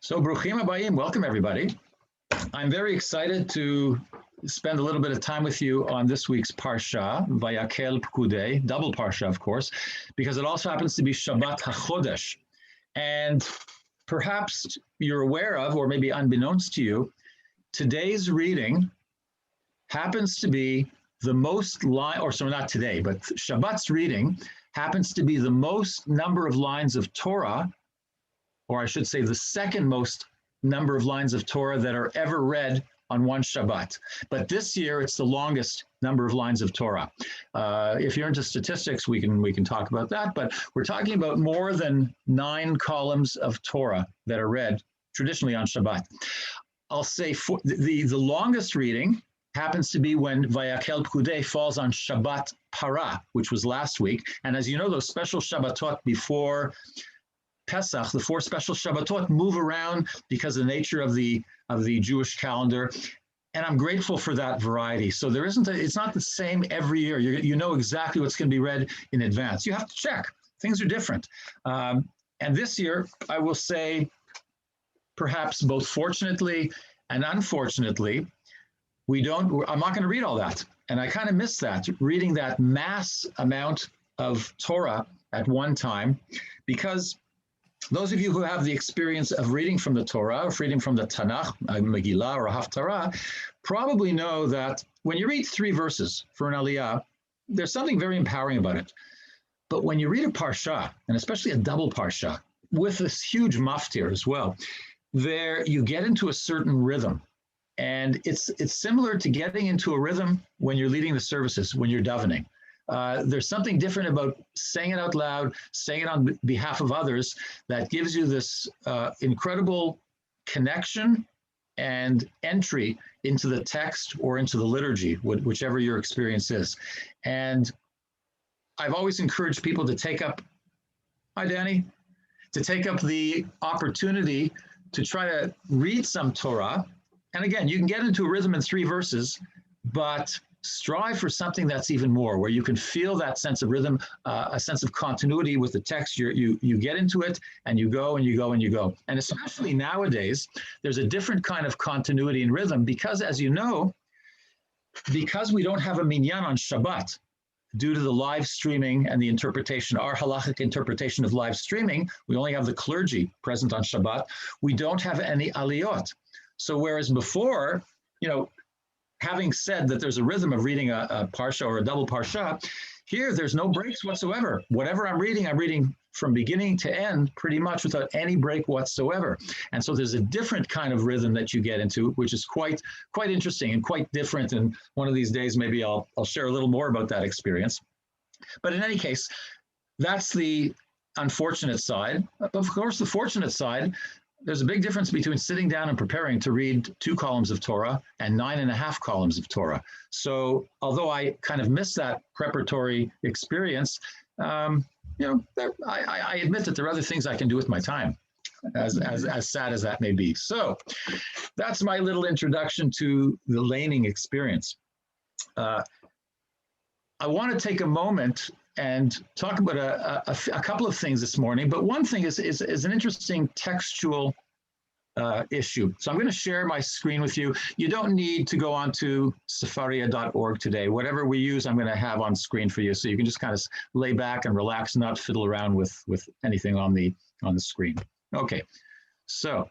So, Bruchim Habayim, welcome everybody. I'm very excited to spend a little bit of time with you on this week's Parashah, Vayakel Pkudei, double Parashah, of course, because it also happens to be Shabbat HaChodesh. And perhaps you're aware of, or maybe unbeknownst to you, today's reading happens to be the most line, or so not today, but Shabbat's reading happens to be the most number of lines of Torah, or I should say the second most number of lines of Torah that are ever read on one Shabbat. But this year, it's the longest number of lines of Torah. If you're into statistics, we can talk about that, but we're talking about more than 9 columns of Torah that are read traditionally on Shabbat. I'll say the longest reading happens to be when Vayakel Pkudei falls on Shabbat Parah, which was last week. And as you know, those special Shabbatot before Pesach, the 4 special Shabbatot, move around because of the nature of the Jewish calendar, and I'm grateful for that variety. So it's not the same every year. You know exactly what's going to be read in advance. You have to check. Things are different. And this year, I will say, perhaps both fortunately and unfortunately, I'm not going to read all that. And I kind of miss that, reading that mass amount of Torah at one time, because those of you who have the experience of reading from the Torah, or reading from the Tanakh, Megillah, or Haftarah, probably know that when you read 3 verses for an Aliyah, there's something very empowering about it. But when you read a Parashah, and especially a double Parashah, with this huge maftir as well, there you get into a certain rhythm. And it's similar to getting into a rhythm when you're leading the services, when you're davening. There's something different about saying it out loud, saying it on behalf of others, that gives you this incredible connection and entry into the text or into the liturgy, whichever your experience is. And I've always encouraged people to take up the opportunity to try to read some Torah. And again, you can get into a rhythm in 3 verses, but strive for something that's even more, where you can feel that sense of rhythm, a sense of continuity with the text. You get into it, and you go and you go and you go. And especially nowadays, there's a different kind of continuity and rhythm because, as you know, because we don't have a minyan on Shabbat, due to the live streaming and the interpretation, our halachic interpretation of live streaming, we only have the clergy present on Shabbat. We don't have any aliyot. So whereas before, having said that there's a rhythm of reading a parsha or a double parsha, here there's no breaks whatsoever. Whatever I'm reading from beginning to end pretty much without any break whatsoever. And so there's a different kind of rhythm that you get into, which is quite interesting and quite different. And one of these days, maybe I'll share a little more about that experience. But in any case, that's the unfortunate side. Of course, the fortunate side, there's a big difference between sitting down and preparing to read 2 columns of Torah and 9.5 columns of Torah. So although I kind of miss that preparatory experience, I admit that there are other things I can do with my time, as sad as that may be. So that's my little introduction to the laning experience. I want to take a moment and talk about a couple of things this morning, but one thing is an interesting textual issue. So I'm going to share my screen with you. You don't need to go on to sefaria.org today. Whatever we use, I'm going to have on screen for you, so you can just kind of lay back and relax, and not fiddle around with anything on the screen. Okay, so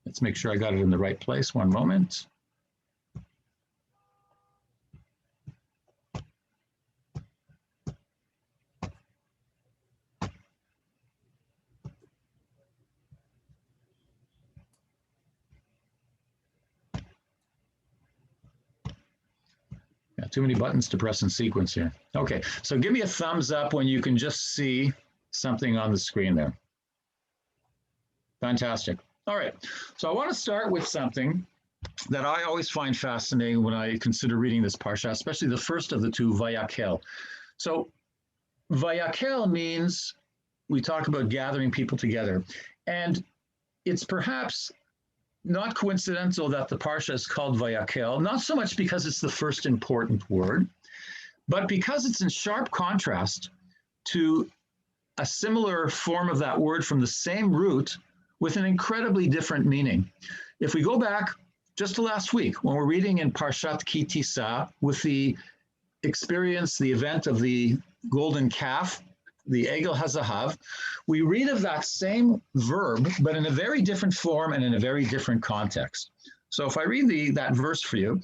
let's make sure I got it in the right place. One moment. Too many buttons to press in sequence here. Okay, so give me a thumbs up when you can just see something on the screen there. Fantastic. All right, so I want to start with something that I always find fascinating when I consider reading this parsha, especially the first of the 2, Vayakel. So Vayakel means we talk about gathering people together. And it's perhaps not coincidental that the Parsha is called Vayakel, not so much because it's the first important word, but because it's in sharp contrast to a similar form of that word from the same root, with an incredibly different meaning. If we go back just to last week, when we're reading in Parshat Ki Tisa with the experience, the event of the golden calf, the Egel Hazahav, we read of that same verb, but in a very different form and in a very different context. So if I read that verse for you,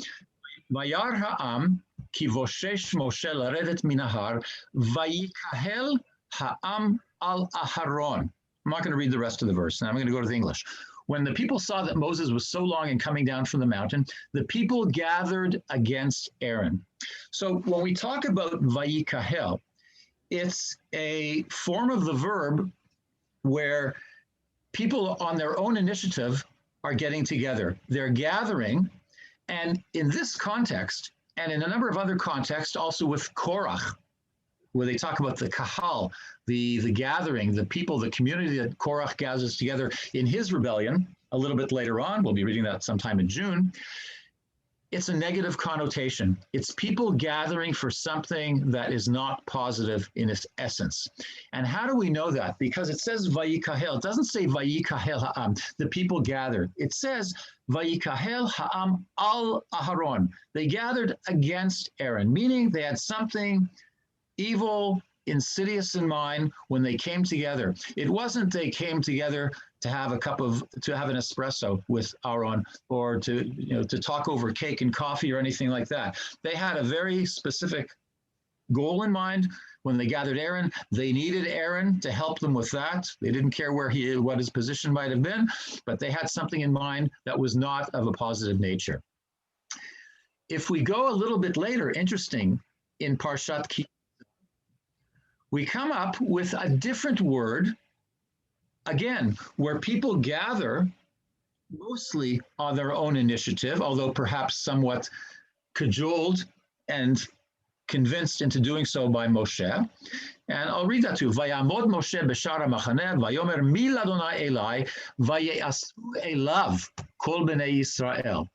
Vayar ha'am ki voshesh Moshe laredet minahar vayikahel ha'am al Aharon. I'm not going to read the rest of the verse, and I'm going to go to the English. When the people saw that Moses was so long in coming down from the mountain, the people gathered against Aaron. So when we talk about vayikahel, it's a form of the verb where people on their own initiative are getting together. They're gathering, and in this context, and in a number of other contexts, also with Korach, where they talk about the kahal, the gathering, the people, the community that Korach gathers together in his rebellion, a little bit later on, we'll be reading that sometime in June, it's a negative connotation. It's people gathering for something that is not positive in its essence. And how do we know that? Because it says vayikahel. It doesn't say vayikahel ha'am, the people gathered. It says vayikahel ha'am al Aharon. They gathered against Aaron, meaning they had something evil, insidious in mind when they came together. It wasn't they came together to have an espresso with Aaron or to talk over cake and coffee or anything like that. They had a very specific goal in mind when they gathered Aaron. They needed Aaron to help them with that. They didn't care what his position might have been, but they had something in mind that was not of a positive nature. If we go a little bit later, interesting, in Parshat Ki, we come up with a different word, again, where people gather mostly on their own initiative, although perhaps somewhat cajoled and convinced into doing so by Moshe. And I'll read that too. Vayamod Moshe b'shar ha'machaneh, vayomer mi l'Adonai Elai, vaye'asu elav kol b'nei Yisrael.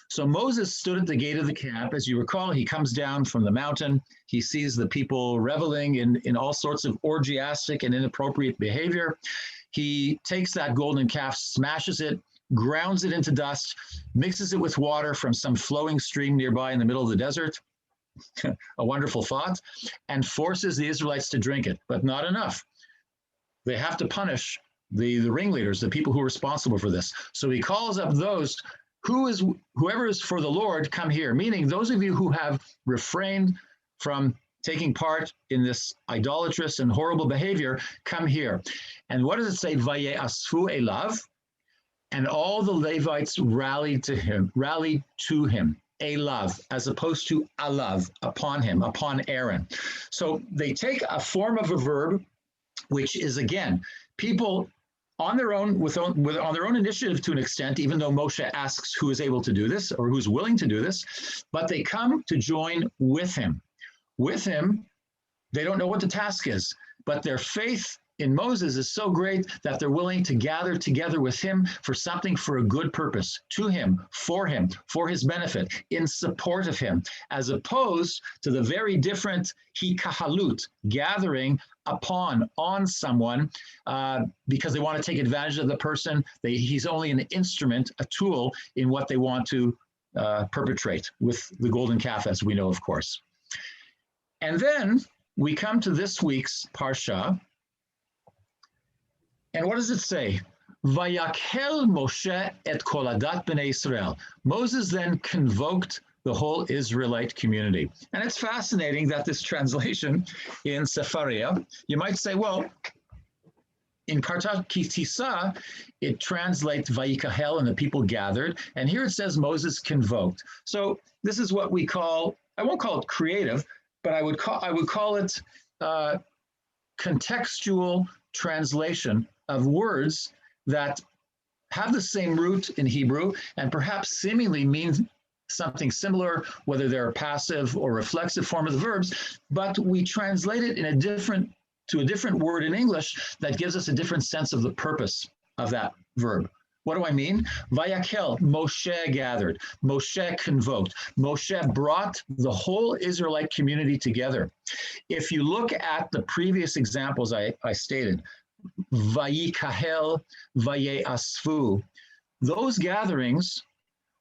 So Moses stood at the gate of the camp. As you recall, he comes down from the mountain. He sees the people reveling in all sorts of orgiastic and inappropriate behavior. He takes that golden calf, smashes it, grounds it into dust, mixes it with water from some flowing stream nearby in the middle of the desert. A wonderful thought, and forces the Israelites to drink it, but not enough. They have to punish the ringleaders, the people who are responsible for this. So he calls up those whoever is for the Lord, come here, meaning those of you who have refrained from taking part in this idolatrous and horrible behavior, come here. And what does it say? Vaye'asu elav, and all the Levites rallied to him, elav, as opposed to alav, upon him, upon Aaron. So they take a form of a verb, which is, again, people on their own, on their own initiative to an extent, even though Moshe asks who is able to do this or who's willing to do this, but they come to join with him. With him, they don't know what the task is, but their faith in Moses is so great that they're willing to gather together with him for something, for a good purpose, to him, for his benefit, in support of him, as opposed to the very different hikahalut, gathering on someone because they want to take advantage of the person. He's only an instrument, a tool in what they want to perpetrate with the golden calf, as we know, of course. And then we come to this week's Parashah. And what does it say? Vayakhel Moshe et kol adat b'nei Israel. Moses then convoked the whole Israelite community. And it's fascinating that this translation in Sefaria, you might say, well, in Parshat Ki Tisa, it translates Vayikahel, and the people gathered. And here it says Moses convoked. So this is what we call, I won't call it creative, but I would call it contextual translation of words that have the same root in Hebrew and perhaps seemingly mean something similar, whether they're a passive or reflexive form of the verbs, but we translate it to a different word in English that gives us a different sense of the purpose of that verb. What do I mean? Vayakhel, Moshe gathered, Moshe convoked, Moshe brought the whole Israelite community together. If you look at the previous examples I stated, vayikahel, vayeasfu. Those gatherings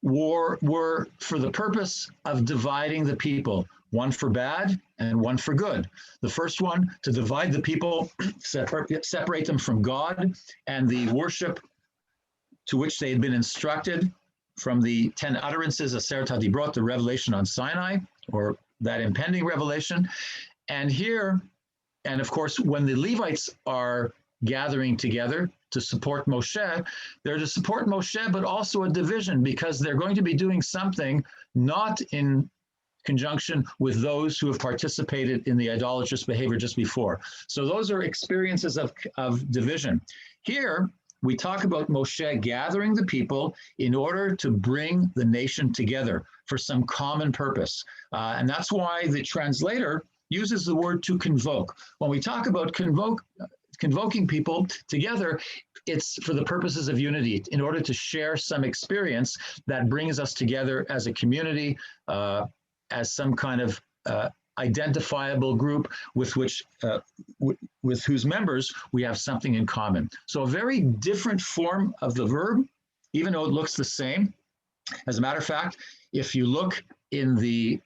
were for the purpose of dividing the people, one for bad and one for good. The first one, to divide the people, separate them from God and the worship to which they had been instructed from the 10 utterances, Aseret HaDibrot, the revelation on Sinai, or that impending revelation. And here, and of course, when the Levites are gathering together to support Moshe, they're to support Moshe, but also a division, because they're going to be doing something not in conjunction with those who have participated in the idolatrous behavior just before. So those are experiences of division. Here, we talk about Moshe gathering the people in order to bring the nation together for some common purpose. And that's why the translator uses the word to convoke. When we talk about convoking people together, it's for the purposes of unity, in order to share some experience that brings us together as a community, as some kind of identifiable group with which, with whose members we have something in common. So a very different form of the verb, even though it looks the same. As a matter of fact, if you look in the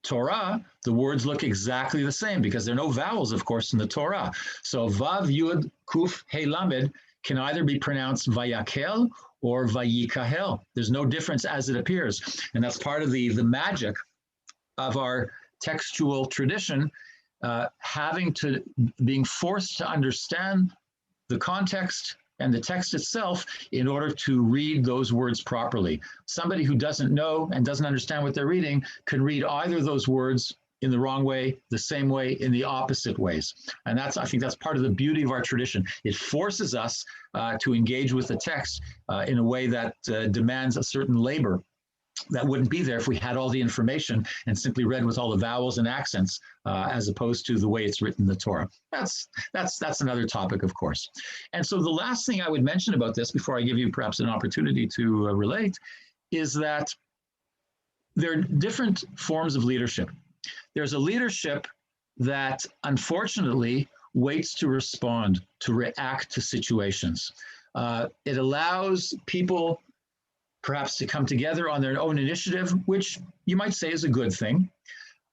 Torah, the words look exactly the same, because there are no vowels, of course, in the Torah. So Vav, Yud, Kuf, He, Lamed can either be pronounced Vayakel or Vayikahel. There's no difference as it appears. And that's part of the magic of our textual tradition, being forced to understand the context and the text itself in order to read those words properly. Somebody who doesn't know and doesn't understand what they're reading can read either of those words in the wrong way, the same way, in the opposite ways. And I think that's part of the beauty of our tradition. It forces us to engage with the text in a way that demands a certain labor that wouldn't be there if we had all the information and simply read with all the vowels and accents, as opposed to the way it's written in the Torah. That's another topic, of course. And so the last thing I would mention about this, before I give you perhaps an opportunity to relate, is that there are different forms of leadership. There's a leadership that, unfortunately, waits to respond, to react to situations. It allows people perhaps to come together on their own initiative, which you might say is a good thing.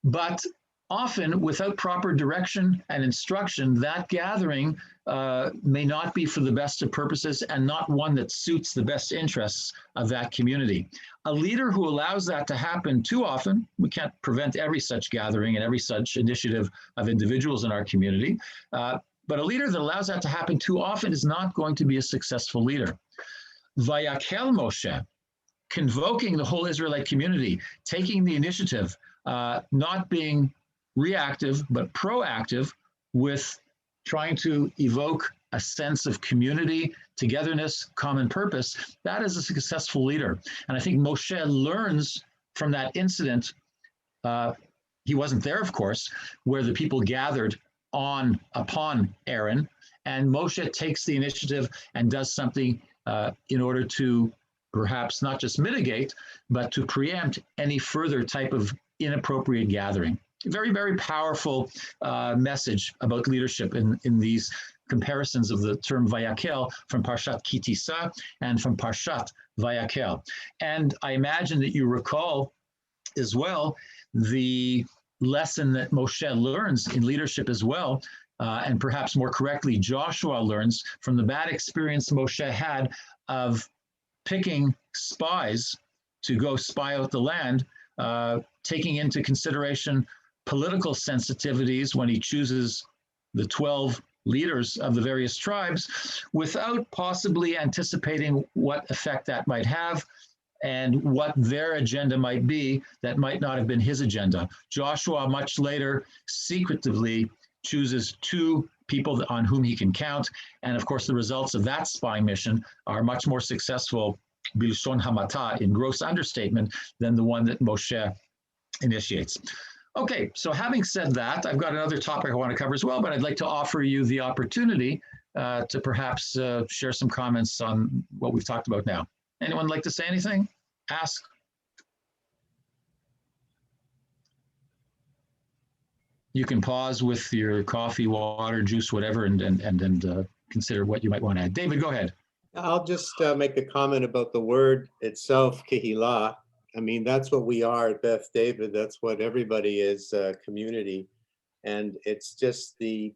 But often, without proper direction and instruction, that gathering may not be for the best of purposes and not one that suits the best interests of that community. A leader who allows that to happen too often, we can't prevent every such gathering and every such initiative of individuals in our community, but a leader that allows that to happen too often is not going to be a successful leader. Vayakel Moshe, convoking the whole Israelite community, taking the initiative, not being reactive, but proactive, with trying to evoke a sense of community, togetherness, common purpose. That is a successful leader. And I think Moshe learns from that incident. He wasn't there, of course, where the people gathered upon Aaron, and Moshe takes the initiative and does something in order to perhaps not just mitigate, but to preempt any further type of inappropriate gathering. Very, very powerful message about leadership in these comparisons of the term Vayakel from Parashat Ki Tisa and from Parashat Vayakel. And I imagine that you recall as well the lesson that Moshe learns in leadership as well, and perhaps more correctly, Joshua learns from the bad experience Moshe had of picking spies to go spy out the land, taking into consideration political sensitivities when he chooses the 12 leaders of the various tribes, without possibly anticipating what effect that might have and what their agenda might be that might not have been his agenda. Joshua, much later, secretively chooses 2 people on whom he can count. And of course, the results of that spying mission are much more successful, bilshon hamata, in gross understatement, than the one that Moshe initiates. Okay, so having said that, I've got another topic I want to cover as well, but I'd like to offer you the opportunity to perhaps share some comments on what we've talked about now. Anyone like to say anything? Ask. You can pause with your coffee, water, juice, whatever, and consider what you might want to add. David, go ahead. I'll just make a comment about the word itself, Kehillah. I mean, that's what we are at Beth David. That's what everybody is, community. And it's just the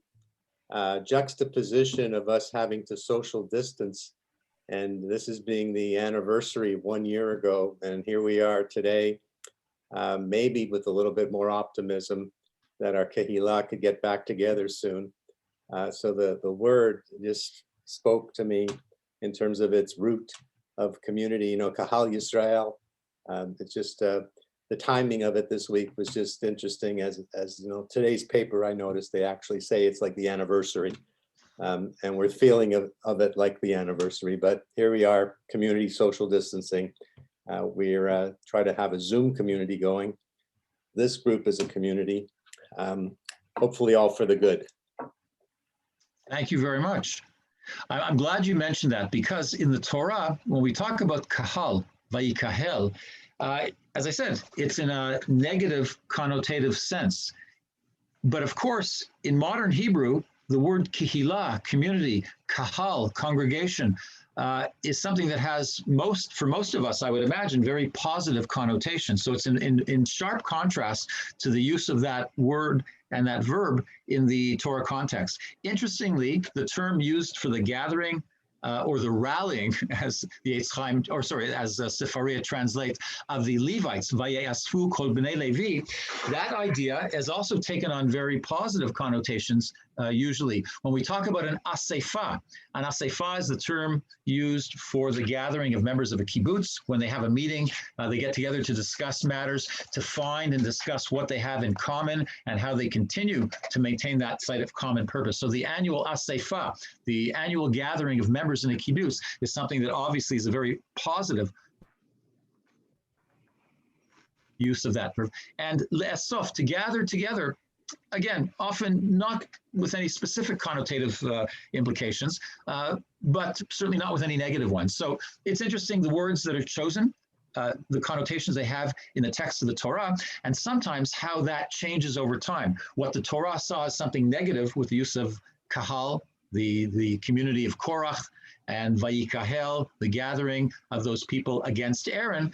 juxtaposition of us having to social distance. And this is being the anniversary of 1 year ago. And here we are today, maybe with a little bit more optimism that our Kehillah could get back together soon. So the word just spoke to me in terms of its root of community, you know, Kahal Yisrael. It's just the timing of it this week was just interesting. As you know, today's paper, I noticed they actually say it's like the anniversary, and we're feeling of it like the anniversary. But here we are, community social distancing. We're trying to have a Zoom community going. This group is a community, hopefully all for the good. Thank you very much. I'm glad you mentioned that, because in the Torah, when we talk about kahal, vayikahel, as I said, it's in a negative connotative sense. But of course, in modern Hebrew, the word kehillah, community, kahal, congregation, is something that has for most of us, I would imagine, very positive connotations. So it's in sharp contrast to the use of that word and that verb in the Torah context. Interestingly, the term used for the gathering or the rallying, as the Eitz Chaim, or sorry, as Sefaria translates, of the Levites, Vayasfu kol bnei Levi, that idea is also taken on very positive connotations. Usually, when we talk about an aseifa is the term used for the gathering of members of a kibbutz. When they have a meeting, they get together to discuss matters, to find and discuss what they have in common and how they continue to maintain that site of common purpose. So the annual aseifa, the annual gathering of members in a kibbutz, is something that obviously is a very positive use of that verb. And le'asof, to gather together, again, often not with any specific connotative implications, but certainly not with any negative ones. So it's interesting, the words that are chosen, the connotations they have in the text of the Torah, and sometimes how that changes over time. What the Torah saw as something negative with the use of kahal, the community of Korach, and Vayikahel, the gathering of those people against Aaron,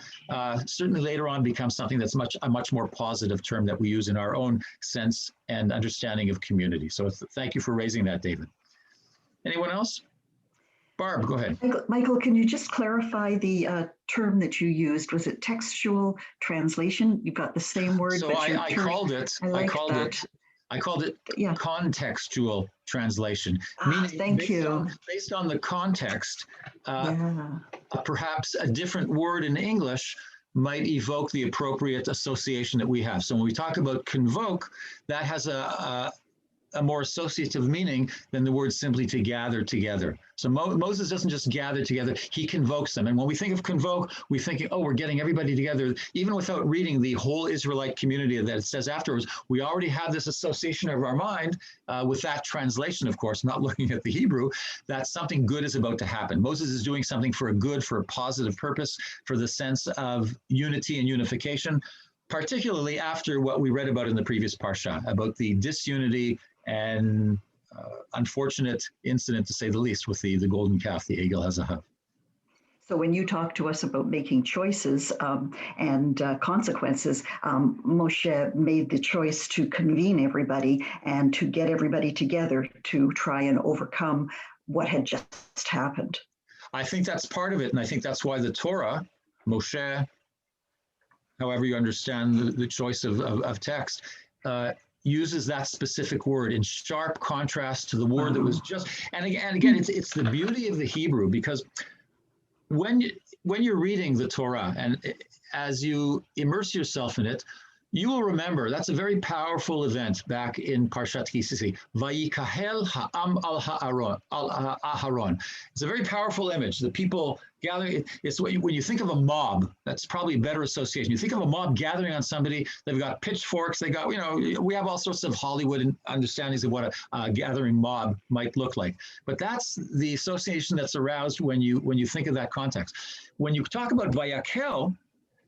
certainly later on becomes something that's a much more positive term that we use in our own sense and understanding of community. So thank you for raising that, David. Anyone else? Barb, go ahead. Michael, can you just clarify the term that you used? Was it textual translation? You've got the same word. So I called it yeah, contextual translation. Meaning thank you. Based on the context, perhaps a different word in English might evoke the appropriate association that we have. So when we talk about convoke, that has a more associative meaning than the word simply to gather together. So Moses doesn't just gather together, he convokes them. And when we think of convoke, we think, oh, we're getting everybody together. Even without reading the whole Israelite community that it says afterwards, we already have this association of our mind with that translation, of course, not looking at the Hebrew, that something good is about to happen. Moses is doing something for a good, for a positive purpose, for the sense of unity and unification, particularly after what we read about in the previous Parashah, about the disunity and unfortunate incident, to say the least, with the golden calf, the Egel HaZahav. So when you talk to us about making choices and consequences, Moshe made the choice to convene everybody and to get everybody together to try and overcome what had just happened. I think that's part of it, and I think that's why the Torah, Moshe, however you understand the choice of text, uses that specific word in sharp contrast to the word that was just, and again, it's the beauty of the Hebrew, because when you're reading the Torah and as you immerse yourself in it, you will remember that's a very powerful event back in Parshat Kisisi. Vayikahel ha'am al Aharon. It's a very powerful image. The people gathering. It's when you think of a mob, that's probably a better association. You think of a mob gathering on somebody. They've got pitchforks. They got, we have all sorts of Hollywood understandings of what a gathering mob might look like. But that's the association that's aroused when you think of that context. When you talk about Vayakel,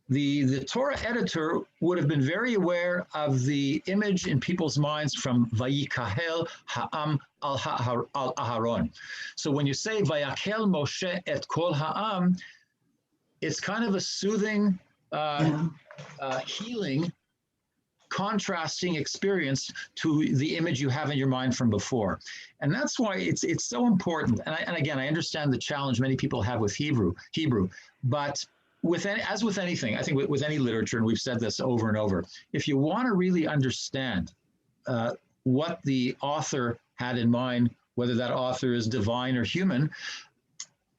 the Torah editor would have been very aware of the image in people's minds from Vayikahel Ha'am al Aharon. So when you say Vayakel Moshe et Kol Ha'am, it's kind of a soothing, healing, contrasting experience to the image you have in your mind from before. And that's why it's so important. And again, I understand the challenge many people have with Hebrew, but as with anything, I think with any literature, and we've said this over and over, if you want to really understand what the author had in mind, whether that author is divine or human,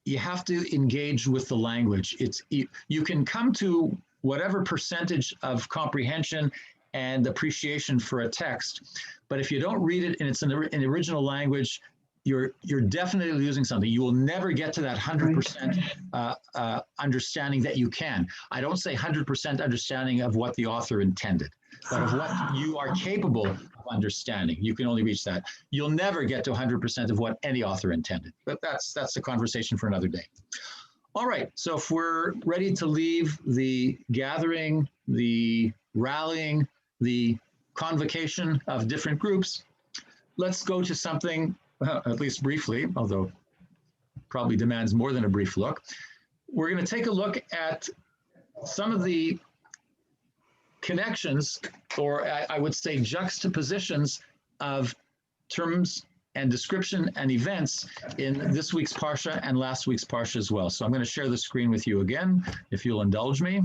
you have to engage with the language. You can come to whatever percentage of comprehension and appreciation for a text, but if you don't read it and it's in the original language, you're definitely losing something. You will never get to that 100% understanding that you can. I don't say 100% understanding of what the author intended, but of what you are capable of understanding. You can only reach that. You'll never get to 100% of what any author intended, but that's a conversation for another day. All right, so if we're ready to leave the gathering, the rallying, the convocation of different groups, let's go to something, at least briefly, although probably demands more than a brief look. We're going to take a look at some of the connections, or I would say juxtapositions of terms and description and events in this week's Parsha and last week's Parsha as well. So I'm going to share the screen with you again, if you'll indulge me.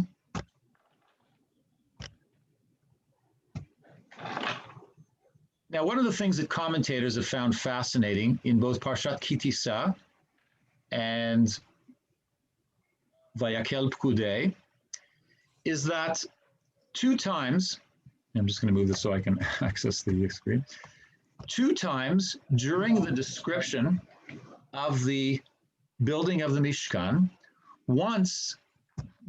Now, one of the things that commentators have found fascinating in both Parshat Ki Tisa and Vayakel Pkudei is that two times, I'm just going to move this so I can access the screen, two times during the description of the building of the Mishkan, once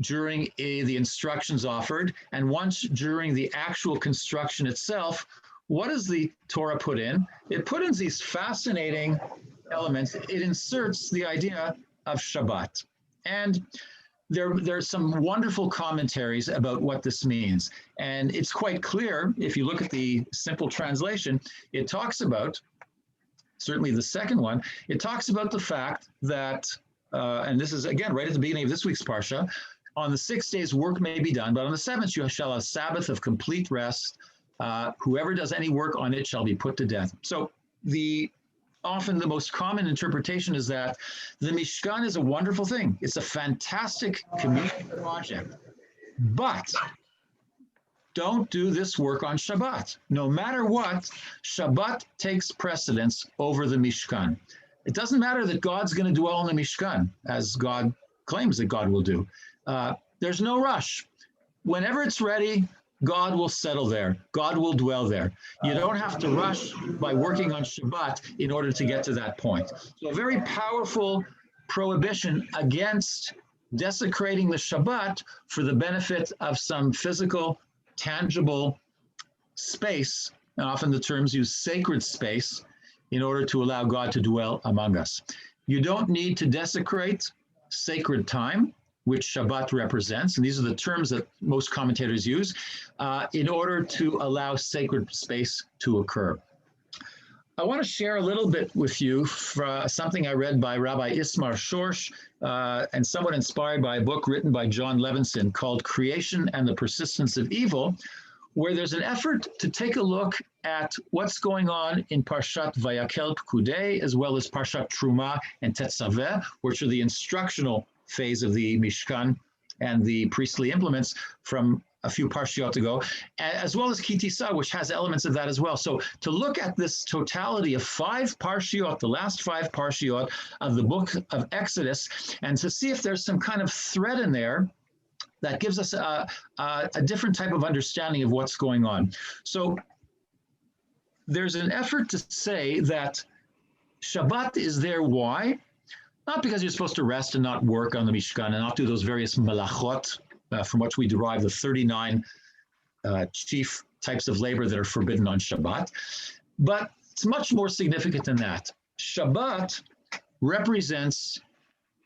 during the instructions offered and once during the actual construction itself, what does the Torah put in? It put in these fascinating elements. It inserts the idea of Shabbat. And there's some wonderful commentaries about what this means. And it's quite clear, if you look at the simple translation, it talks about, certainly the second one, it talks about the fact that, and this is again right at the beginning of this week's Parsha, on the 6 days work may be done, but on the seventh you shall have a Sabbath of complete rest. Whoever does any work on it shall be put to death. So often the most common interpretation is that the Mishkan is a wonderful thing. It's a fantastic community project, but don't do this work on Shabbat. No matter what, Shabbat takes precedence over the Mishkan. It doesn't matter that God's going to dwell in the Mishkan, as God claims that God will do. There's no rush. Whenever it's ready, God will settle there. God will dwell there. You don't have to rush by working on Shabbat in order to get to that point. So a very powerful prohibition against desecrating the Shabbat for the benefit of some physical, tangible space, and often the terms use sacred space, in order to allow God to dwell among us. You don't need to desecrate sacred time, which Shabbat represents, and these are the terms that most commentators use, in order to allow sacred space to occur. I want to share a little bit with you something I read by Rabbi Ismar Shorsh, and somewhat inspired by a book written by John Levinson called Creation and the Persistence of Evil, where there's an effort to take a look at what's going on in Parshat Vayakel Pkudei, as well as Parshat Truma and Tetzaveh, which are the instructional phase of the Mishkan and the priestly implements from a few parshiot ago, as well as Ki Tisa, which has elements of that as well. So to look at this totality of 5 parshiot, the last 5 parshiot of the book of Exodus, and to see if there's some kind of thread in there that gives us a different type of understanding of what's going on. So there's an effort to say that Shabbat is there. Why? Not because you're supposed to rest and not work on the Mishkan and not do those various malachot, from which we derive the 39 chief types of labor that are forbidden on Shabbat. But it's much more significant than that. Shabbat represents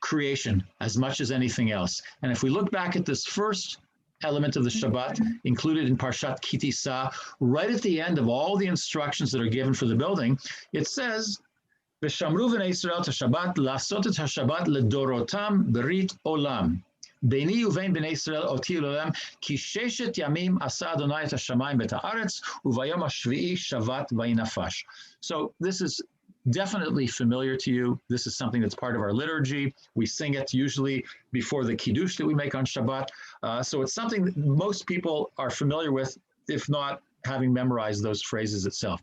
creation as much as anything else. And if we look back at this first element of the Shabbat included in Parshat Kitisa, right at the end of all the instructions that are given for the building, it says, "V'shamru v'nei Yisrael Shabbat la'asot et Shabbat ledorotam berit olam. Beini uvein b'nei Yisrael oti olam ki sheshet yamim asa Adonai et hashamayim v'et haaretz uvayom hashvi'i Shabbat vayinafash." So this is definitely familiar to you. This is something that's part of our liturgy. We sing it usually before the Kiddush that we make on Shabbat. So it's something that most people are familiar with, if not having memorized those phrases itself.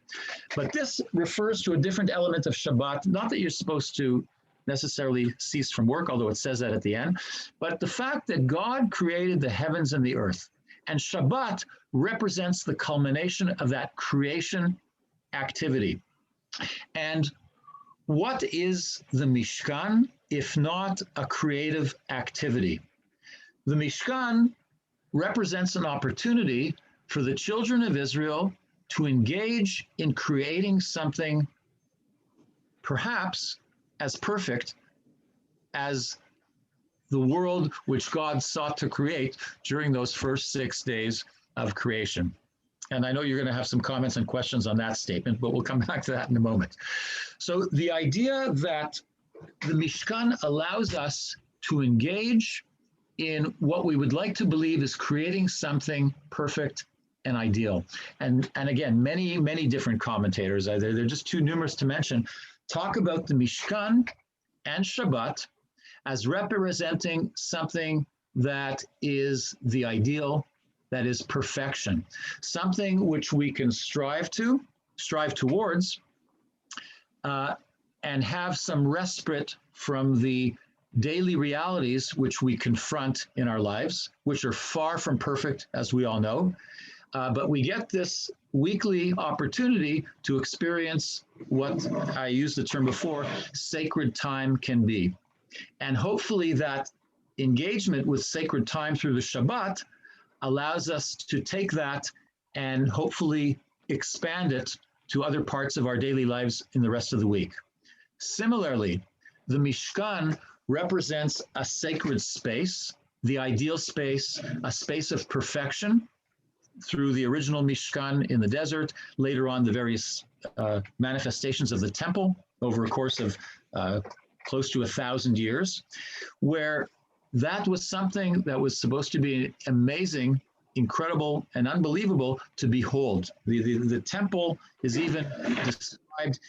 But this refers to a different element of Shabbat, not that you're supposed to necessarily cease from work, although it says that at the end, but the fact that God created the heavens and the earth. And Shabbat represents the culmination of that creation activity. And what is the Mishkan, if not a creative activity? The Mishkan represents an opportunity for the children of Israel to engage in creating something perhaps as perfect as the world which God sought to create during those first 6 days of creation. And I know you're going to have some comments and questions on that statement, but we'll come back to that in a moment. So the idea that the Mishkan allows us to engage in what we would like to believe is creating something perfect and ideal. And again, many, many different commentators, they're just too numerous to mention, talk about the Mishkan and Shabbat as representing something that is the ideal, that is perfection, something which we can strive towards, and have some respite from the daily realities which we confront in our lives, which are far from perfect, as we all know. But we get this weekly opportunity to experience what I used the term before, sacred time can be. And hopefully that engagement with sacred time through the Shabbat allows us to take that and hopefully expand it to other parts of our daily lives in the rest of the week. Similarly, the Mishkan represents a sacred space, the ideal space, a space of perfection through the original Mishkan in the desert, later on the various manifestations of the temple over a course of close to 1,000 years, where that was something that was supposed to be amazing, incredible, and unbelievable to behold. The temple is even described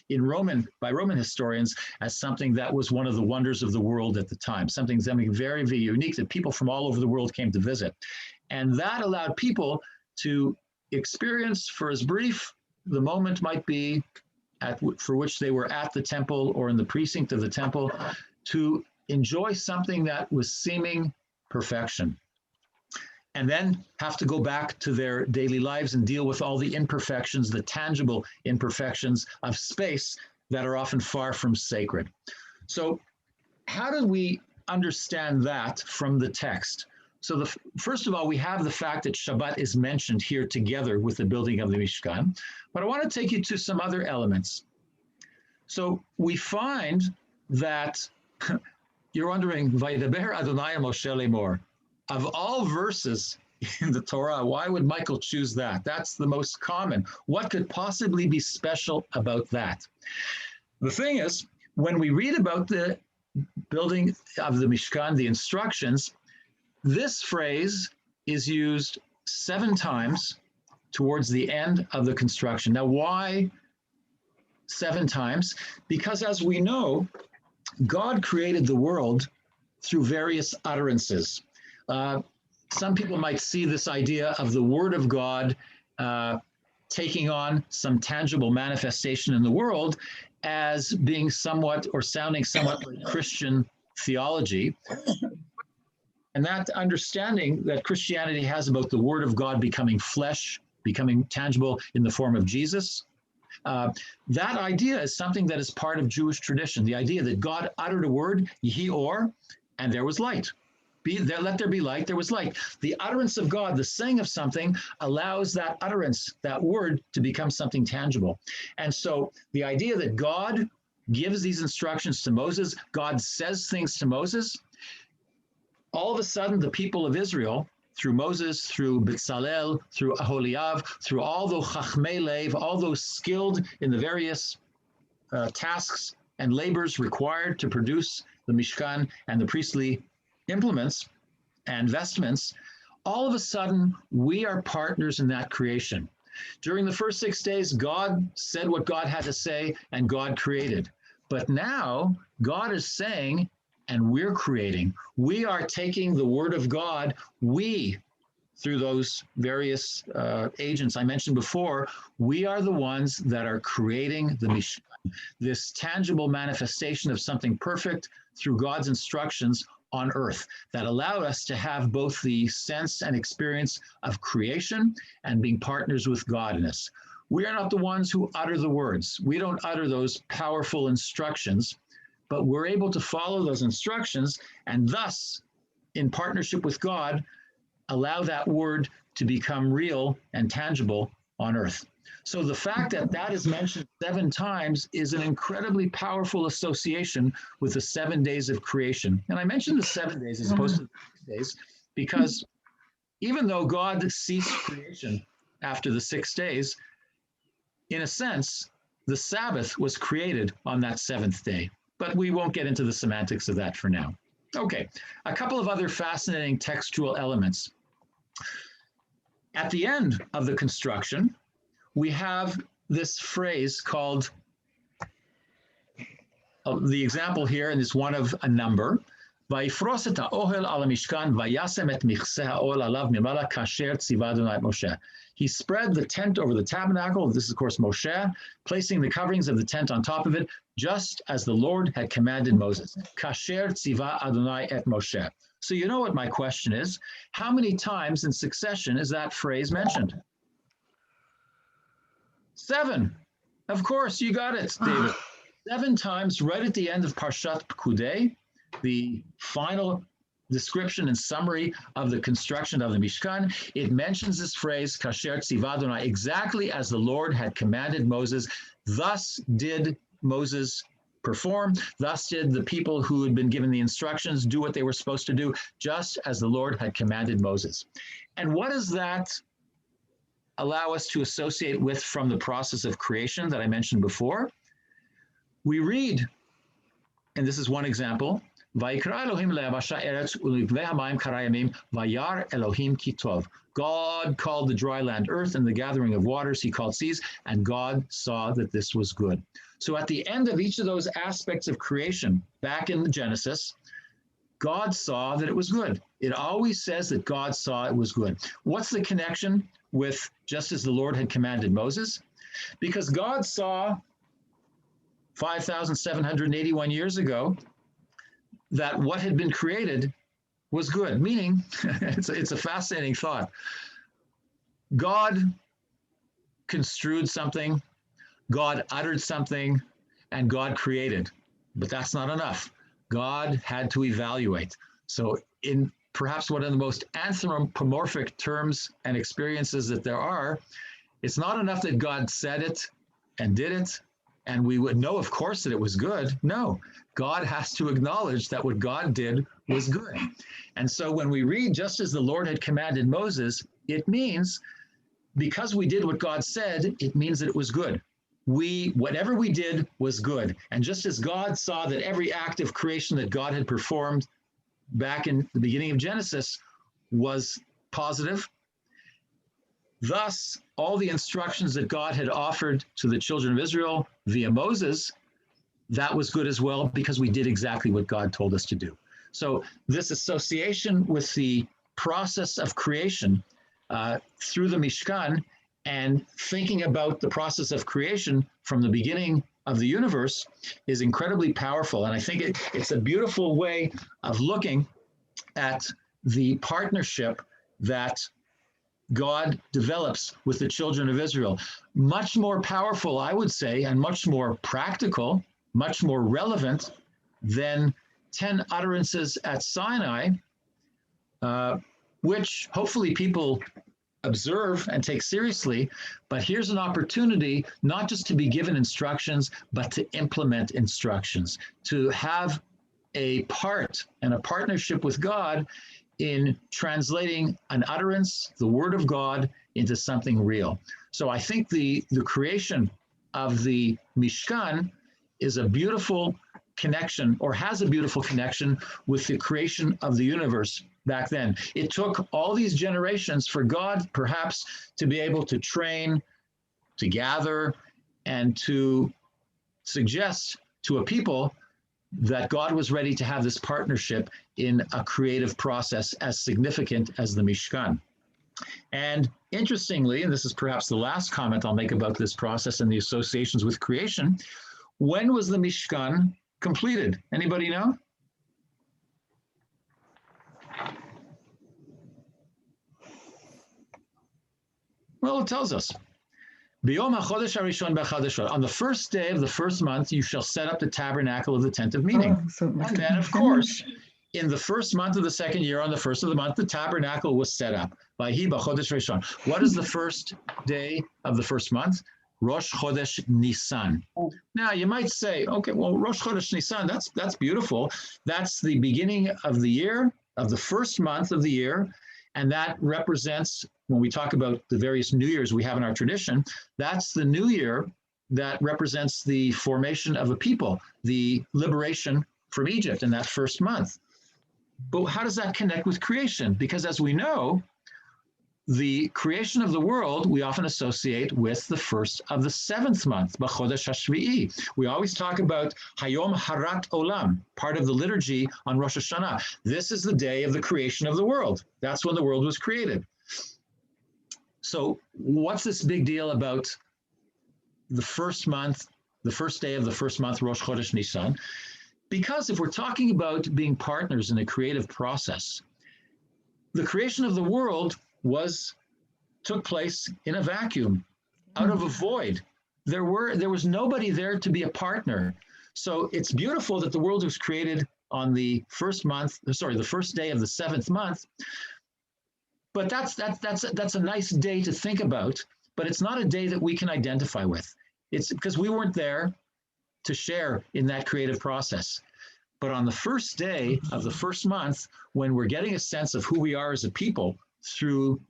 by Roman historians as something that was one of the wonders of the world at the time, something very, very unique that people from all over the world came to visit. And that allowed people to experience, for as brief the moment might be for which they were at the temple or in the precinct of the temple, to enjoy something that was seeming perfection, and then have to go back to their daily lives and deal with all the imperfections, the tangible imperfections of space that are often far from sacred. So how do we understand that from the text? So first of all, we have the fact that Shabbat is mentioned here together with the building of the Mishkan, but I want to take you to some other elements. So we find that you're wondering, Vaydaber Adonai Moshe Lemor. Of all verses in the Torah, why would Michael choose that? That's the most common. What could possibly be special about that? The thing is, when we read about the building of the Mishkan, the instructions, this phrase is used 7 times towards the end of the construction. Now, why 7 times? Because as we know, God created the world through various utterances. Some people might see this idea of the Word of God taking on some tangible manifestation in the world as being somewhat or sounding somewhat like Christian theology. And that understanding that Christianity has about the Word of God becoming flesh, becoming tangible in the form of Jesus, that idea is something that is part of Jewish tradition. The idea that God uttered a word, Yehi Or, and there was light. Let there be light, there was light. The utterance of God, the saying of something, allows that utterance, that word, to become something tangible. And so the idea that God gives these instructions to Moses, God says things to Moses, all of a sudden the people of Israel through Moses, through Bezalel, through Aholiav, through all those Chachmei Lev, all those skilled in the various tasks and labors required to produce the Mishkan and the priestly implements and vestments, all of a sudden, we are partners in that creation. During the first 6 days, God said what God had to say, and God created. But now, God is saying, and we're creating. We are taking the word of God, through those various agents I mentioned before, we are the ones that are creating the Mishkan, this tangible manifestation of something perfect through God's instructions on earth that allowed us to have both the sense and experience of creation and being partners with God in this. We are not the ones who utter the words. We don't utter those powerful instructions, but we're able to follow those instructions and thus, in partnership with God, allow that word to become real and tangible on earth. So the fact that that is mentioned 7 times is an incredibly powerful association with the 7 days of creation. And I mentioned the 7 days as opposed to the 6 days because even though God ceased creation after the 6 days, in a sense, the Sabbath was created on that 7th day. But we won't get into the semantics of that for now. Okay, a couple of other fascinating textual elements. At the end of the construction, we have this phrase called, the example here, and it's one of a number, Vayifros et ha'ohel al mishkan vayasem et michseh ha'ol alav mimala kasher tziva Adonai et Moshe. He spread the tent over the tabernacle, this is of course Moshe, placing the coverings of the tent on top of it, just as the Lord had commanded Moses. Kasher tziva Adonai et Moshe. So you know what my question is, how many times in succession is that phrase mentioned? 7. Of course, you got it, David. 7 times right at the end of Parshat Pekudei, the final description and summary of the construction of the Mishkan. It mentions this phrase, Kasher Tziva Adonai, exactly as the Lord had commanded Moses. Thus did Moses perform. Thus did the people who had been given the instructions do what they were supposed to do, just as the Lord had commanded Moses. And what does that allow us to associate with from the process of creation that I mentioned before? We read, and this is one example, Vayikra Elohim le'avasha eretz u'likvei hamayim karayamim vayar Elohim ki tov. God called the dry land earth, and the gathering of waters he called seas, and God saw that this was good. So at the end of each of those aspects of creation, back in Genesis, God saw that it was good. It always says that God saw it was good. What's the connection with just as the Lord had commanded Moses? Because God saw 5,781 years ago that what had been created was good, meaning, it's a fascinating thought. God construed something, God uttered something, and God created. But that's not enough. God had to evaluate. So in perhaps one of the most anthropomorphic terms and experiences that there are, it's not enough that God said it and did it, and we would know, of course, that it was good. No, God has to acknowledge that what God did was good. And so when we read, just as the Lord had commanded Moses, it means because we did what God said, it means that it was good. Whatever we did was good. And just as God saw that every act of creation that God had performed back in the beginning of Genesis was positive, thus all the instructions that God had offered to the children of Israel via Moses, that was good as well because we did exactly what God told us to do. So this association with the process of creation through the Mishkan and thinking about the process of creation from the beginning of the universe is incredibly powerful. And I think it's a beautiful way of looking at the partnership that God develops with the children of Israel. Much more powerful, I would say, and much more practical, much more relevant than 10 utterances at Sinai, which hopefully people observe and take seriously. But here's an opportunity not just to be given instructions, but to implement instructions, to have a part and a partnership with God in translating an utterance, the word of God, into something real. So I think the creation of the Mishkan is a beautiful connection, or has a beautiful connection with the creation of the universe back then. It took all these generations for God perhaps to be able to train, to gather, and to suggest to a people that God was ready to have this partnership in a creative process as significant as the Mishkan. And interestingly, and this is perhaps the last comment I'll make about this process and the associations with creation, when was the Mishkan completed? Anybody know? Well, it tells us. On the first day of the first month, you shall set up the tabernacle of the tent of meeting. And then, of course, in the first month of the second year, on the first of the month, the tabernacle was set up. What is the first day of the first month? Rosh Chodesh Nisan. Now, you might say, okay, well, Rosh Chodesh Nisan, that's beautiful. That's the beginning of the year, of the first month of the year, and that represents, when we talk about the various New Years we have in our tradition, that's the New Year that represents the formation of a people, the liberation from Egypt in that first month. But how does that connect with creation? Because as we know, the creation of the world we often associate with the first of the seventh month, B'chodesh HaShvi'i. We always talk about Hayom Harat Olam, part of the liturgy on Rosh Hashanah. This is the day of the creation of the world. That's when the world was created. So what's this big deal about the first month, the first day of the first month, Rosh Chodesh Nisan? Because if we're talking about being partners in a creative process, the creation of the world took place in a vacuum, out of a void. There was nobody there to be a partner. So it's beautiful that the world was created on the first day of the seventh month. But that's a nice day to think about, but it's not a day that we can identify with. It's because we weren't there to share in that creative process. But on the first day of the first month, when we're getting a sense of who we are as a people through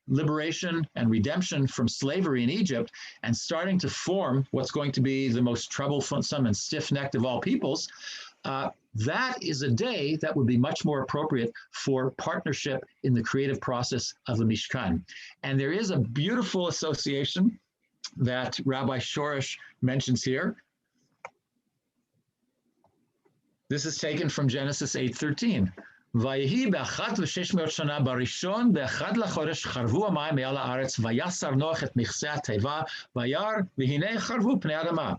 liberation and redemption from slavery in Egypt, and starting to form what's going to be the most troublesome and stiff-necked of all peoples, that is a day that would be much more appropriate for partnership in the creative process of the Mishkan. And there is a beautiful association that Rabbi Shoresh mentions here. This is taken from Genesis 8:13. ויהי באחת ושש מאות שנה בראשון, באחד לחודש חרבו המים מעל הארץ, ויסר נוח את מכסה התיבה, וירא, והנה חרבו פני האדמה.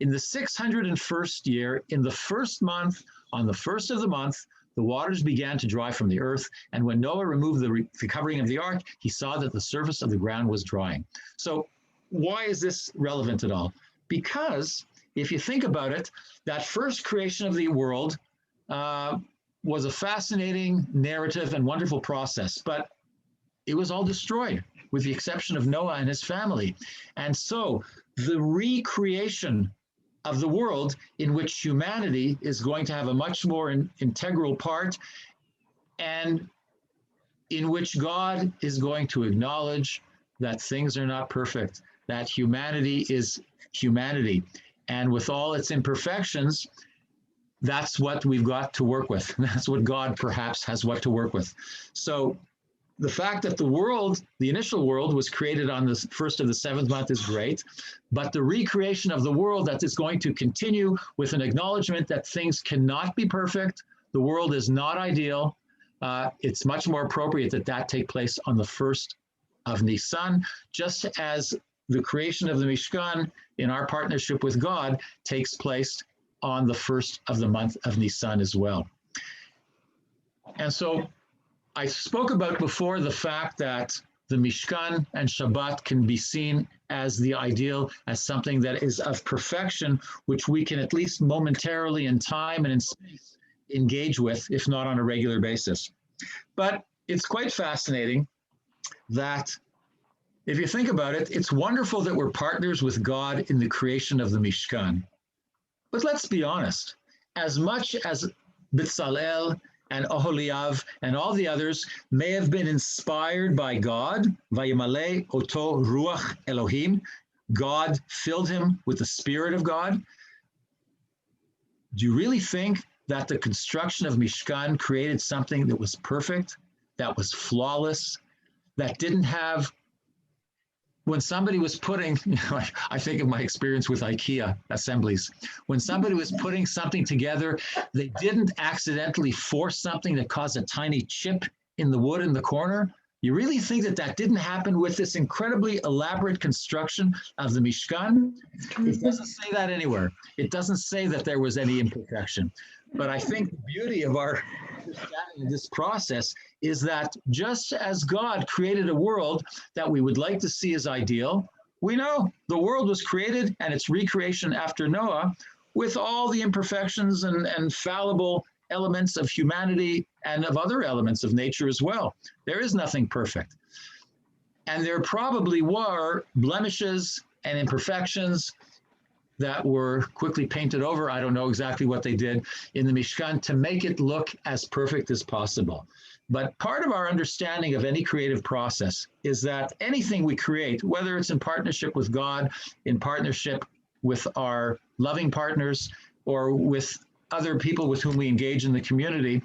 In the 601st year, in the first month, on the first of the month, the waters began to dry from the earth, and when Noah removed the covering of the ark, he saw that the surface of the ground was drying. So why is this relevant at all? Because if you think about it, that first creation of the world was a fascinating narrative and wonderful process, but it was all destroyed with the exception of Noah and his family. And so the recreation of the world, in which humanity is going to have a much more integral part, and in which God is going to acknowledge that things are not perfect, that humanity is humanity. And with all its imperfections, that's what we've got to work with. That's what God perhaps has what to work with. So the fact that the world, the initial world, was created on the first of the seventh month is great, but the recreation of the world that is going to continue with an acknowledgement that things cannot be perfect, the world is not ideal, it's much more appropriate that that take place on the first of Nisan, just as the creation of the Mishkan in our partnership with God takes place on the first of the month of Nisan as well. And so I spoke about before the fact that the Mishkan and Shabbat can be seen as the ideal, as something that is of perfection, which we can at least momentarily in time and in space engage with, if not on a regular basis. But it's quite fascinating that if you think about it, it's wonderful that we're partners with God in the creation of the Mishkan. But let's be honest, as much as Bezalel and Oholiav and all the others may have been inspired by God, Vayimale Oto Ruach Elohim. God filled him with the Spirit of God. Do you really think that the construction of Mishkan created something that was perfect, that was flawless, that didn't have, when somebody was putting, I think of my experience with IKEA assemblies, when somebody was putting something together, they didn't accidentally force something that caused a tiny chip in the wood in the corner? You really think that that didn't happen with this incredibly elaborate construction of the Mishkan? It doesn't say that anywhere. It doesn't say that there was any imperfection. But I think the beauty of our understanding of this process is that just as God created a world that we would like to see as ideal, we know the world was created and its recreation after Noah with all the imperfections and fallible elements of humanity and of other elements of nature as well. There is nothing perfect. And there probably were blemishes and imperfections that were quickly painted over. I don't know exactly what they did in the Mishkan to make it look as perfect as possible. But part of our understanding of any creative process is that anything we create, whether it's in partnership with God, in partnership with our loving partners, or with other people with whom we engage in the community,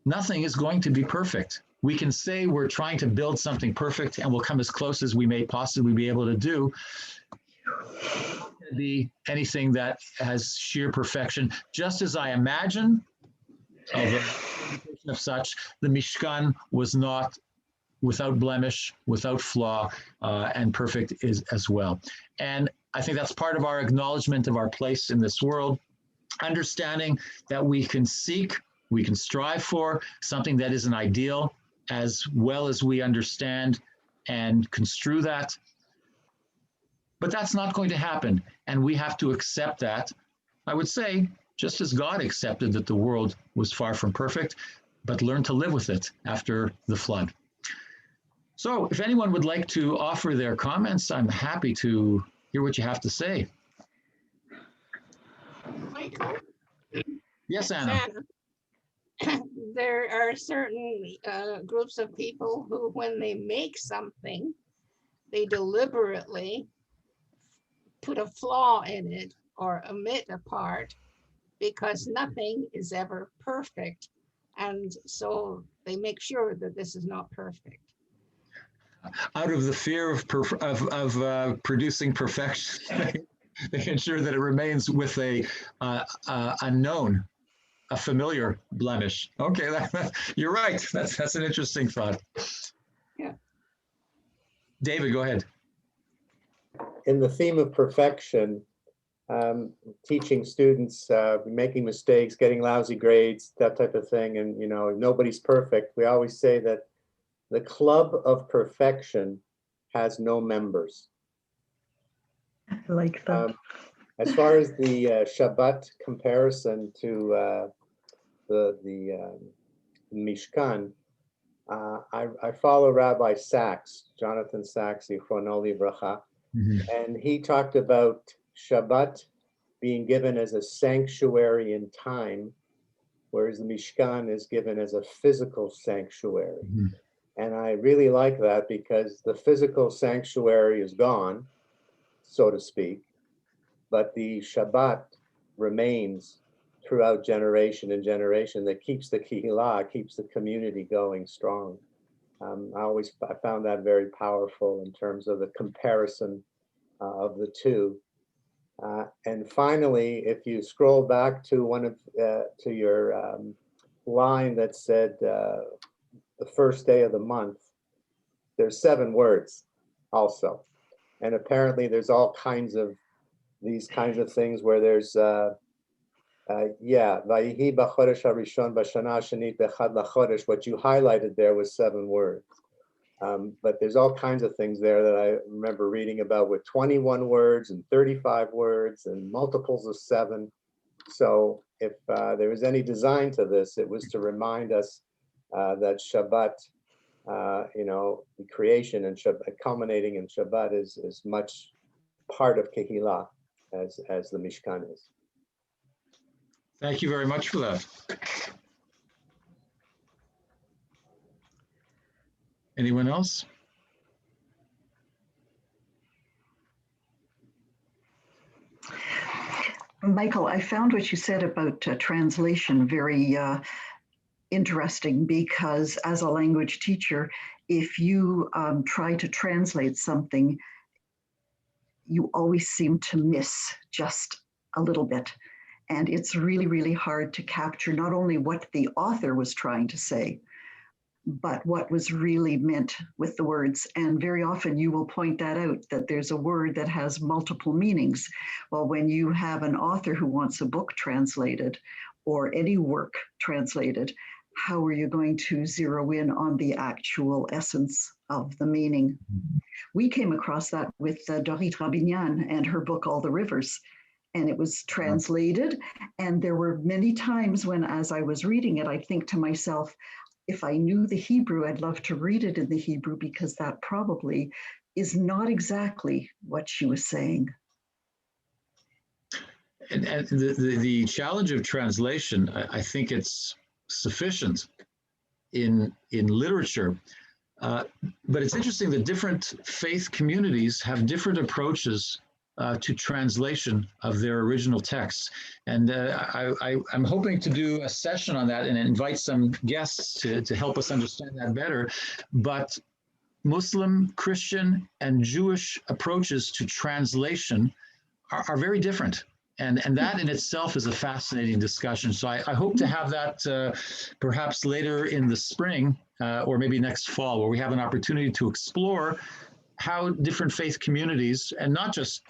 nothing is going to be perfect. We can say we're trying to build something perfect and we'll come as close as we may possibly be able to do. It's not going to be anything that has sheer perfection. Just as I imagine, although of such, the Mishkan was not without blemish, without flaw, and perfect is as well. And I think that's part of our acknowledgement of our place in this world, understanding that we can seek, we can strive for something that is an ideal as well as we understand and construe that. But that's not going to happen. And we have to accept that. I would say, just as God accepted that the world was far from perfect, but learned to live with it after the flood. So if anyone would like to offer their comments, I'm happy to hear what you have to say. Michael? Yes, Anna. There are certain groups of people who, when they make something, they deliberately put a flaw in it or omit a part because nothing is ever perfect. And so they make sure that this is not perfect. Out of the fear of producing perfection, they ensure that it remains with a known, a familiar blemish. Okay, you're right. That's an interesting thought. Yeah. David, go ahead. In the theme of perfection, teaching students, making mistakes, getting lousy grades, that type of thing, and nobody's perfect. We always say that the club of perfection has no members. I like that. As far as the Shabbat comparison to the Mishkan, I follow Rabbi Sachs, Jonathan Sachs, Zichrono Livracha, and he talked about Shabbat being given as a sanctuary in time, whereas the Mishkan is given as a physical sanctuary. And I really like that because the physical sanctuary is gone, so to speak, but the Shabbat remains throughout generation and generation that keeps the Kehillah, keeps the community going strong. I found that very powerful in terms of the comparison of the two. And finally, if you scroll back to to your line that said the first day of the month, there's 7 words also. And apparently there's all kinds of these kinds of things where there's Vayihi b'chodesh harishon b'shana hashanit b'chad lachodesh. What you highlighted there was 7 words. But there's all kinds of things there that I remember reading about with 21 words and 35 words and multiples of 7. So if there was any design to this, it was to remind us that Shabbat, the creation and Shabbat, culminating in Shabbat is much part of Kehillah as the Mishkan is. Thank you very much for that. Anyone else? Michael, I found what you said about translation very interesting, because as a language teacher, if you try to translate something, you always seem to miss just a little bit. And it's really, really hard to capture not only what the author was trying to say, but what was really meant with the words. And very often you will point that out, that there's a word that has multiple meanings. Well, when you have an author who wants a book translated or any work translated, how are you going to zero in on the actual essence of the meaning? We came across that with Dorit Rabinian and her book, All the Rivers. And it was translated. And there were many times when, as I was reading it, I'd think to myself, if I knew the Hebrew, I'd love to read it in the Hebrew, because that probably is not exactly what she was saying. And the challenge of translation, I think it's sufficient in literature. But it's interesting that different faith communities have different approaches to translation of their original texts. And I'm hoping to do a session on that and invite some guests to help us understand that better. But Muslim, Christian, and Jewish approaches to translation are very different. And that in itself is a fascinating discussion. So I hope to have that perhaps later in the spring or maybe next fall, where we have an opportunity to explore how different faith communities, and not just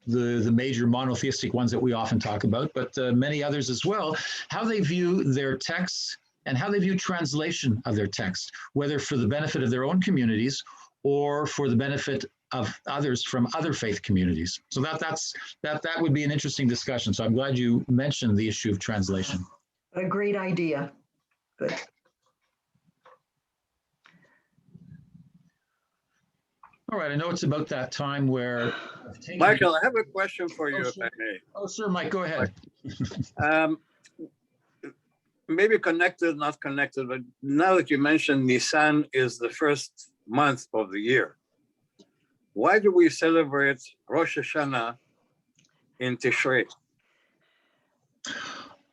the major monotheistic ones that we often talk about, but many others as well, how they view their texts and how they view translation of their text, whether for the benefit of their own communities or for the benefit of others from other faith communities. So that would be an interesting discussion. So I'm glad you mentioned the issue of translation. A great idea. Good. All right, I know it's about that time where... Michael, I have a question for you, if sure. I may. Oh, sure, Mike, go ahead. Maybe connected, not connected, but now that you mentioned Nisan is the first month of the year, why do we celebrate Rosh Hashanah in Tishrei?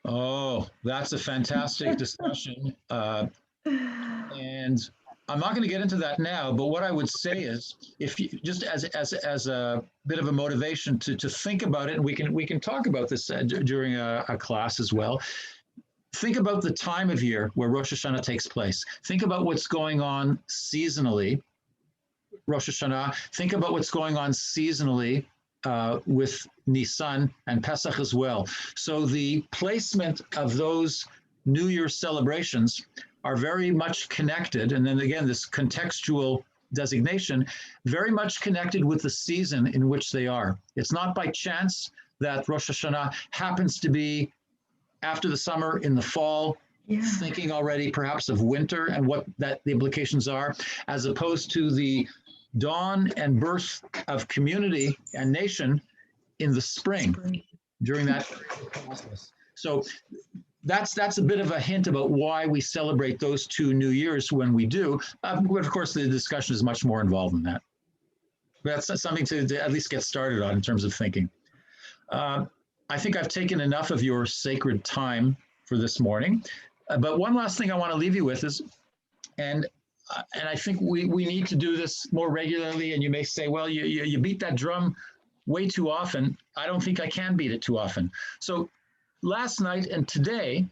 Oh, that's a fantastic discussion. And I'm not going to get into that now, but what I would say is, if you just as a bit of a motivation to think about it, and we can talk about this during a class as well. Think about the time of year where Rosh Hashanah takes place. Think about what's going on seasonally, Rosh Hashanah. Think about what's going on seasonally with Nisan and Pesach as well. So the placement of those New Year celebrations are very much connected. And then again, this contextual designation, very much connected with the season in which they are. It's not by chance that Rosh Hashanah happens to be after the summer, in the fall, thinking already perhaps of winter and what the implications are, as opposed to the dawn and birth of community and nation in the spring during that process. So that's a bit of a hint about why we celebrate those two New Years when we do. But of course, the discussion is much more involved than that. But that's something to at least get started on in terms of thinking. I think I've taken enough of your sacred time for this morning. But one last thing I want to leave you with is, and I think we need to do this more regularly. And you may say, well, you beat that drum way too often. I don't think I can beat it too often. So last night and today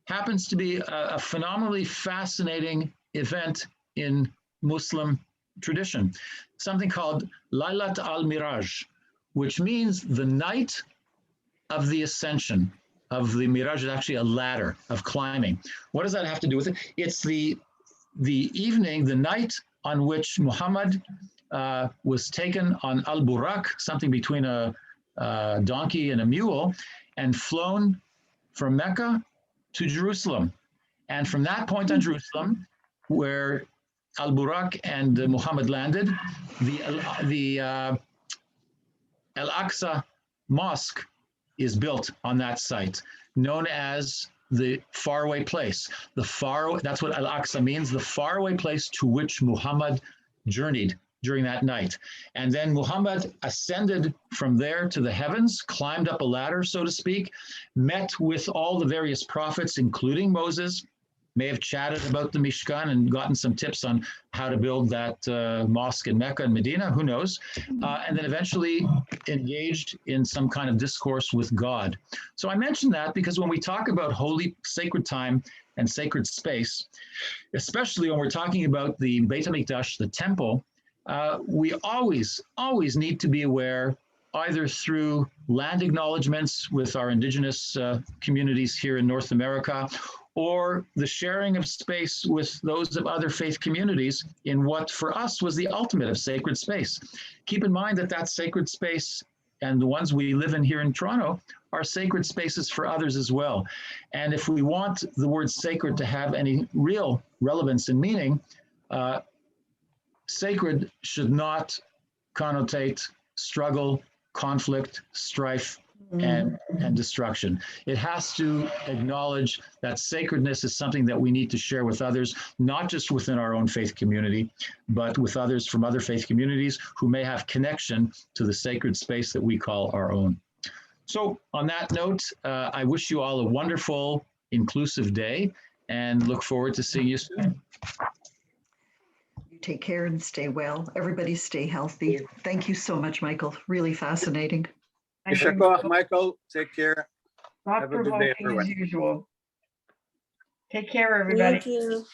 happens to be a phenomenally fascinating event in Muslim tradition, something called Laylat al-Miraj, which means the night of the ascension. Of the Miraj is actually a ladder of climbing. What does that have to do with it? It's the evening, the night on which Muhammad was taken on al-Burak, something between a donkey and a mule, and flown from Mecca to Jerusalem. And from that point on Jerusalem, where al-Burak and Muhammad landed, the Al-Aqsa Mosque is built on that site, known as the faraway place. That's what Al-Aqsa means, the faraway place to which Muhammad journeyed during that night. And then Muhammad ascended from there to the heavens, climbed up a ladder, so to speak, met with all the various prophets, including Moses, may have chatted about the Mishkan and gotten some tips on how to build that mosque in Mecca and Medina, who knows, and then eventually engaged in some kind of discourse with God. So I mention that because when we talk about holy, sacred time and sacred space, especially when we're talking about the Beit HaMikdash, the temple, we always need to be aware, either through land acknowledgements with our indigenous communities here in North America, or the sharing of space with those of other faith communities in what for us was the ultimate of sacred space. Keep in mind that that sacred space and the ones we live in here in Toronto are sacred spaces for others as well. And if we want the word sacred to have any real relevance and meaning, sacred should not connotate struggle, conflict, strife, and destruction. It has to acknowledge that sacredness is something that we need to share with others, not just within our own faith community, but with others from other faith communities who may have connection to the sacred space that we call our own. So on that note, I wish you all a wonderful, inclusive day and look forward to seeing you soon. You take care and stay well. Everybody stay healthy. Thank you so much, Michael. Really fascinating. Yishakor, Michael, take care. Thought Have a good day, provoking as everyone. usual. Take care, everybody. Thank you.